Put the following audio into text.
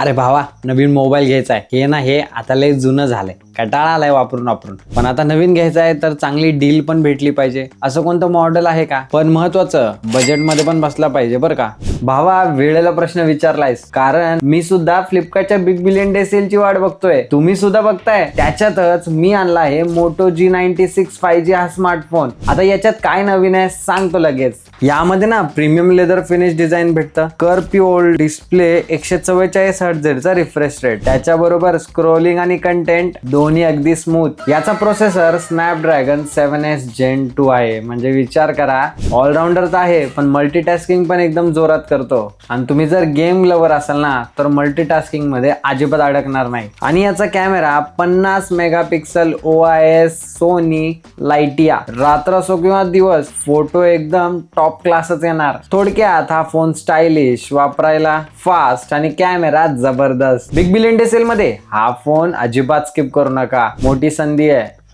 अरे भावा, नवीन मोबाईल घ्यायचा आहे. हे ना हे आता लय जुनं झालंय, कंटाळा आलाय वापरून वापरून. पण आता नवीन घ्यायचा आहे तर चांगली डील पण भेटली पाहिजे. असं कोणतं मॉडेल आहे का? पण महत्वाचं बजेटमध्ये पण बसला पाहिजे बरं का. भावा, वेळेला प्रश्न विचारलायस, कारण मी सुद्धा फ्लिपकार्टच्या बिग बिलियन डे सेलची वाट बघतोय. तुम्ही सुद्धा बघताय. त्याच्यातच मी आणला आहे मोटो G96 5G हा स्मार्टफोन. आता याच्यात काय नवीन आहे सांगतो लगेच. यामध्ये ना प्रीमियम लेदर फिनिश डिझाईन भेटतं, कर्व डिस्प्ले, 144 Hz चा रिफ्रेश रेट, त्याच्याबरोबर स्क्रोलिंग आणि कंटेंट दोन्ही अगदी स्मूथ. याचा प्रोसेसर स्नॅपड्रॅगन 7S Gen 2 आहे. म्हणजे विचार करा, ऑलराऊंडर तर आहे पण मल्टीटास्किंग पण एकदम जोरात करतो. आणि तुम्ही जर गेम लवर असाल ना तर मल्टीटास्किंग मध्ये अजिबात अडकणार नाही. आणि याचा कॅमेरा 50 मेगापिक्सल OIS सोनी लाइटिया. रात्र असो किंवा दिवस, फोटो एकदम टॉप क्लासच येणार. थोडक्यात हा फोन स्टायलिश, वापरायला फास्ट आणि कॅमेरा जबरदस्त. बिग बिलियन डे सेल मध्ये हा फोन अजिबात स्किप करू नका. मोठी संधी आहे.